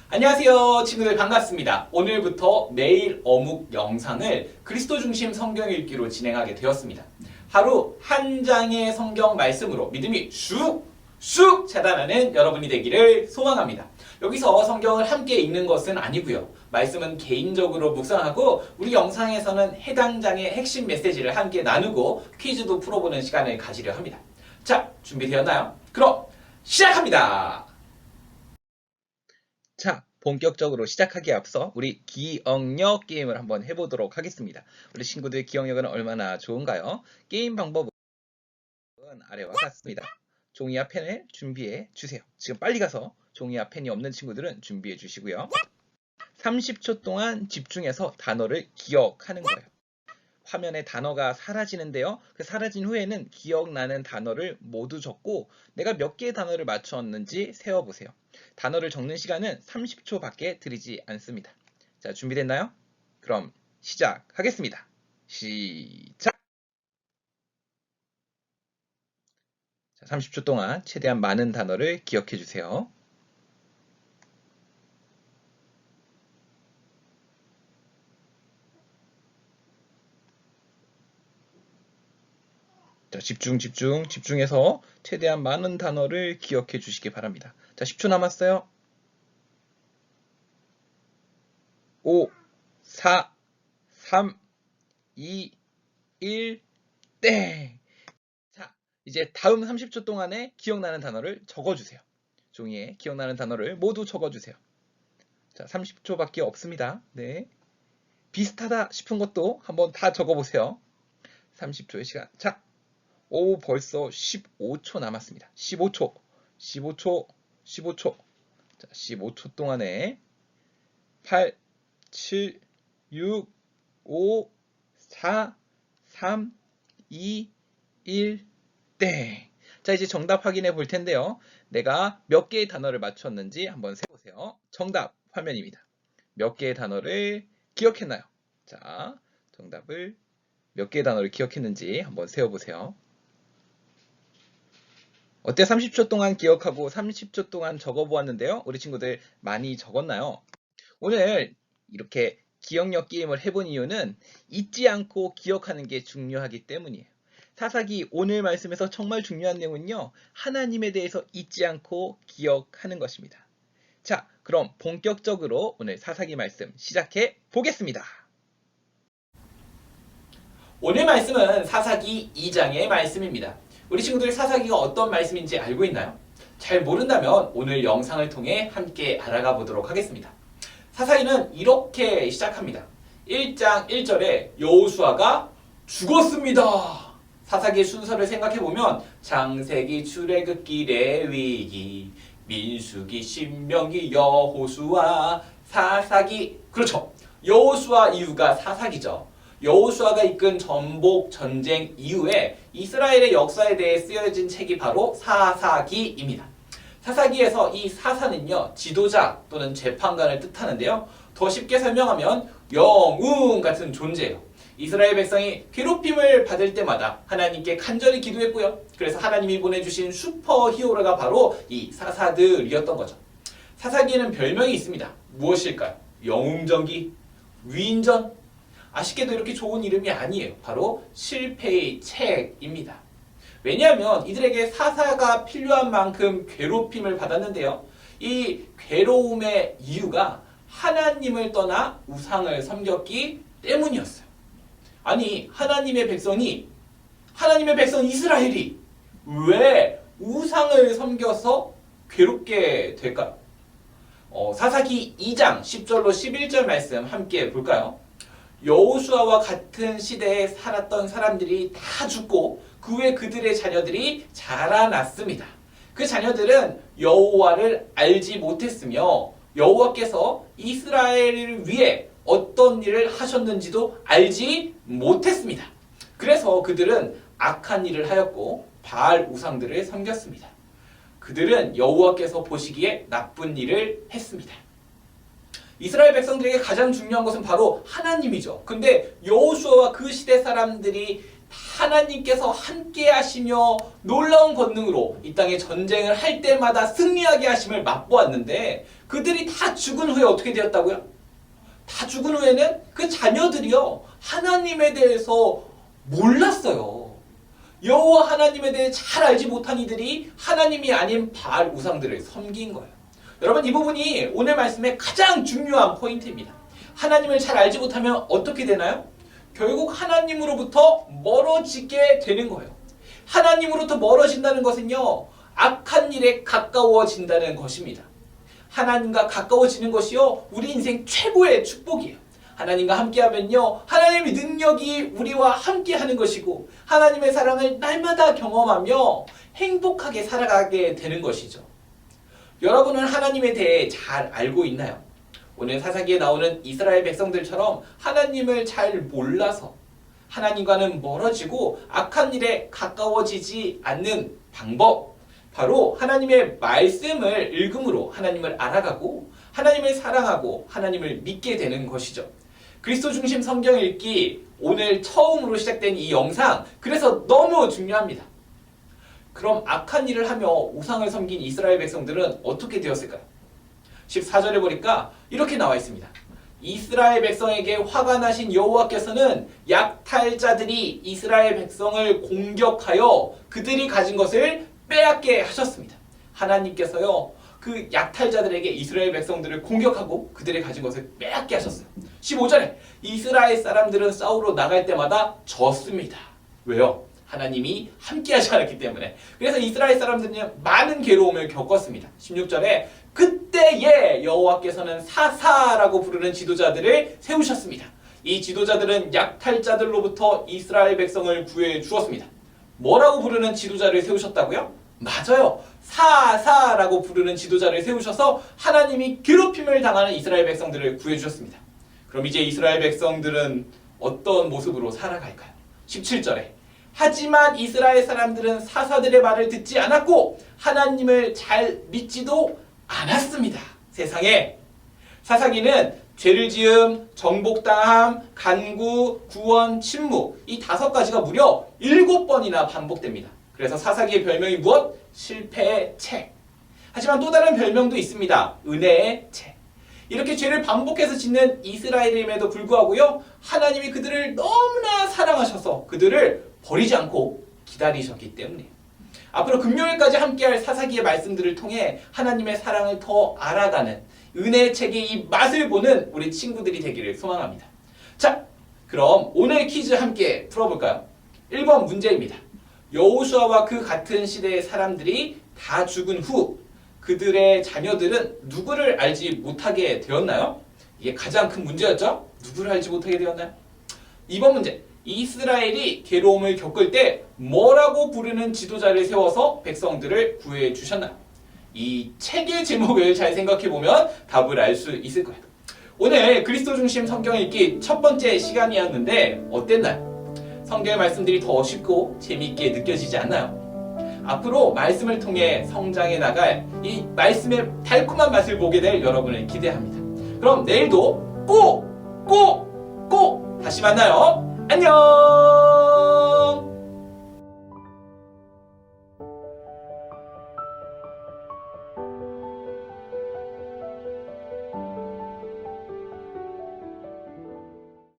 안녕하세요 친구들 반갑습니다. 오늘부터 매일 어묵 영상을 그리스도 중심 성경 읽기로 진행하게 되었습니다. 하루 한 장의 성경 말씀으로 믿음이 쑥쑥 자라나는 여러분이 되기를 소망합니다. 여기서 성경을 함께 읽는 것은 아니고요. 말씀은 개인적으로 묵상하고 우리 영상에서는 해당 장의 핵심 메시지를 함께 나누고 퀴즈도 풀어보는 시간을 가지려 합니다. 자, 준비되었나요? 그럼 시작합니다. 자, 본격적으로 시작하기에 앞서 우리 기억력 게임을 한번 해보도록 하겠습니다. 우리 친구들 기억력은 얼마나 좋은가요? 게임 방법은 아래와 같습니다. 종이와 펜을 준비해 주세요. 지금 빨리 가서 종이와 펜이 없는 친구들은 준비해 주시고요. 30초 동안 집중해서 단어를 기억하는 거예요. 화면에 단어가 사라지는데요. 그 사라진 후에는 기억나는 단어를 모두 적고 내가 몇 개의 단어를 맞췄는지 세어보세요. 단어를 적는 시간은 30초밖에 드리지 않습니다. 자, 준비됐나요? 그럼 시작하겠습니다. 시작! 자, 30초 동안 최대한 많은 단어를 기억해 주세요. 자, 집중해서 최대한 많은 단어를 기억해 주시기 바랍니다. 자, 10초 남았어요. 5, 4, 3, 2, 1, 땡! 자, 이제 다음 30초 동안에 기억나는 단어를 적어주세요. 종이에 기억나는 단어를 모두 적어주세요. 자, 30초밖에 없습니다. 네. 비슷하다 싶은 것도 한번 다 적어보세요. 30초의 시간. 자, 오, 벌써 15초 남았습니다. 15초. 자, 15초 동안에 8, 7, 6, 5, 4, 3, 2, 1, 땡. 자, 이제 정답 확인해 볼 텐데요. 내가 몇 개의 단어를 맞췄는지 한번 세보세요. 정답 화면입니다. 몇 개의 단어를 기억했나요? 자, 정답을 몇 개의 단어를 기억했는지 한번 세어보세요. 어때? 30초 동안 기억하고 30초 동안 적어보았는데요. 우리 친구들 많이 적었나요? 오늘 이렇게 기억력 게임을 해본 이유는 잊지 않고 기억하는 게 중요하기 때문이에요. 사사기 오늘 말씀에서 정말 중요한 내용은요. 하나님에 대해서 잊지 않고 기억하는 것입니다. 자, 그럼 본격적으로 오늘 사사기 말씀 시작해 보겠습니다. 오늘 말씀은 사사기 2장의 말씀입니다. 우리 친구들 사사기가 어떤 말씀인지 알고 있나요? 잘 모른다면 오늘 영상을 통해 함께 알아가 보도록 하겠습니다. 사사기는 이렇게 시작합니다. 1장 1절에 여호수아가 죽었습니다. 사사기의 순서를 생각해보면 창세기, 출애굽기, 레위기, 민수기, 신명기, 여호수아, 사사기. 그렇죠. 여호수아 이후가 사사기죠. 여호수아가 이끈 전복 전쟁 이후에 이스라엘의 역사에 대해 쓰여진 책이 바로 사사기입니다. 사사기에서 이 사사는요, 지도자 또는 재판관을 뜻하는데요. 더 쉽게 설명하면 영웅 같은 존재예요. 이스라엘 백성이 괴롭힘을 받을 때마다 하나님께 간절히 기도했고요. 그래서 하나님이 보내주신 슈퍼 히어로가 바로 이 사사들이었던 거죠. 사사기에는 별명이 있습니다. 무엇일까요? 영웅전기, 위인전. 아쉽게도 이렇게 좋은 이름이 아니에요. 바로 실패의 책입니다. 왜냐하면 이들에게 사사가 필요한 만큼 괴롭힘을 받았는데요. 이 괴로움의 이유가 하나님을 떠나 우상을 섬겼기 때문이었어요. 아니, 하나님의 백성 이스라엘이 왜 우상을 섬겨서 괴롭게 될까요? 사사기 2장 10절로 11절 말씀 함께 볼까요? 여호수아와 같은 시대에 살았던 사람들이 다 죽고 그 후에 그들의 자녀들이 자라났습니다. 그 자녀들은 여호와를 알지 못했으며 여호와께서 이스라엘을 위해 어떤 일을 하셨는지도 알지 못했습니다. 그래서 그들은 악한 일을 하였고 바알 우상들을 섬겼습니다. 그들은 여호와께서 보시기에 나쁜 일을 했습니다. 이스라엘 백성들에게 가장 중요한 것은 바로 하나님이죠. 근데 여호수아와 그 시대 사람들이 하나님께서 함께 하시며 놀라운 권능으로 이 땅에 전쟁을 할 때마다 승리하게 하심을 맛보았는데 그들이 다 죽은 후에 어떻게 되었다고요? 다 죽은 후에는 그 자녀들이요 하나님에 대해서 몰랐어요. 여호와 하나님에 대해 잘 알지 못한 이들이 하나님이 아닌 바알 우상들을 섬긴 거예요. 여러분 이 부분이 오늘 말씀의 가장 중요한 포인트입니다. 하나님을 잘 알지 못하면 어떻게 되나요? 결국 하나님으로부터 멀어지게 되는 거예요. 하나님으로부터 멀어진다는 것은요 악한 일에 가까워진다는 것입니다. 하나님과 가까워지는 것이요 우리 인생 최고의 축복이에요. 하나님과 함께하면요 하나님의 능력이 우리와 함께하는 것이고 하나님의 사랑을 날마다 경험하며 행복하게 살아가게 되는 것이죠. 여러분은 하나님에 대해 잘 알고 있나요? 오늘 사사기에 나오는 이스라엘 백성들처럼 하나님을 잘 몰라서 하나님과는 멀어지고 악한 일에 가까워지지 않는 방법, 바로 하나님의 말씀을 읽음으로 하나님을 알아가고 하나님을 사랑하고 하나님을 믿게 되는 것이죠. 그리스도 중심 성경 읽기 오늘 처음으로 시작된 이 영상, 그래서 너무 중요합니다. 그럼 악한 일을 하며 우상을 섬긴 이스라엘 백성들은 어떻게 되었을까요? 14절에 보니까 이렇게 나와 있습니다. 이스라엘 백성에게 화가 나신 여호와께서는 약탈자들이 이스라엘 백성을 공격하여 그들이 가진 것을 빼앗게 하셨습니다. 하나님께서요 그 약탈자들에게 이스라엘 백성들을 공격하고 그들이 가진 것을 빼앗게 하셨어요. 15절에 이스라엘 사람들은 싸우러 나갈 때마다 졌습니다. 왜요? 하나님이 함께 하지 않았기 때문에. 그래서 이스라엘 사람들은 많은 괴로움을 겪었습니다. 16절에 그때에 여호와께서는 사사라고 부르는 지도자들을 세우셨습니다. 이 지도자들은 약탈자들로부터 이스라엘 백성을 구해 주었습니다. 뭐라고 부르는 지도자를 세우셨다고요? 맞아요. 사사라고 부르는 지도자를 세우셔서 하나님이 괴롭힘을 당하는 이스라엘 백성들을 구해 주셨습니다. 그럼 이제 이스라엘 백성들은 어떤 모습으로 살아갈까요? 17절에 하지만 이스라엘 사람들은 사사들의 말을 듣지 않았고 하나님을 잘 믿지도 않았습니다. 세상에 사사기는 죄를 지음, 정복당함, 간구, 구원, 침묵 이 5가지가 무려 7번이나 반복됩니다. 그래서 사사기의 별명이 무엇? 실패의 책. 하지만 또 다른 별명도 있습니다. 은혜의 책. 이렇게 죄를 반복해서 짓는 이스라엘임에도 불구하고요 하나님이 그들을 너무나 사랑하셔서 그들을 버리지 않고 기다리셨기 때문이에요. 앞으로 금요일까지 함께할 사사기의 말씀들을 통해 하나님의 사랑을 더 알아가는 은혜의 책의 이 맛을 보는 우리 친구들이 되기를 소망합니다. 자, 그럼 오늘 퀴즈 함께 풀어볼까요? 1번 문제입니다. 여호수아와 그 같은 시대의 사람들이 다 죽은 후 그들의 자녀들은 누구를 알지 못하게 되었나요? 이게 가장 큰 문제였죠? 누구를 알지 못하게 되었나요? 2번 문제. 이스라엘이 괴로움을 겪을 때 뭐라고 부르는 지도자를 세워서 백성들을 구해 주셨나요? 이 책의 제목을 잘 생각해보면 답을 알 수 있을 거예요. 오늘 그리스도 중심 성경 읽기 첫 번째 시간이었는데 어땠나요? 성경의 말씀들이 더 쉽고 재미있게 느껴지지 않나요? 앞으로 말씀을 통해 성장해 나갈 이 말씀의 달콤한 맛을 보게 될 여러분을 기대합니다. 그럼 내일도 꼭 다시 만나요. 안녕!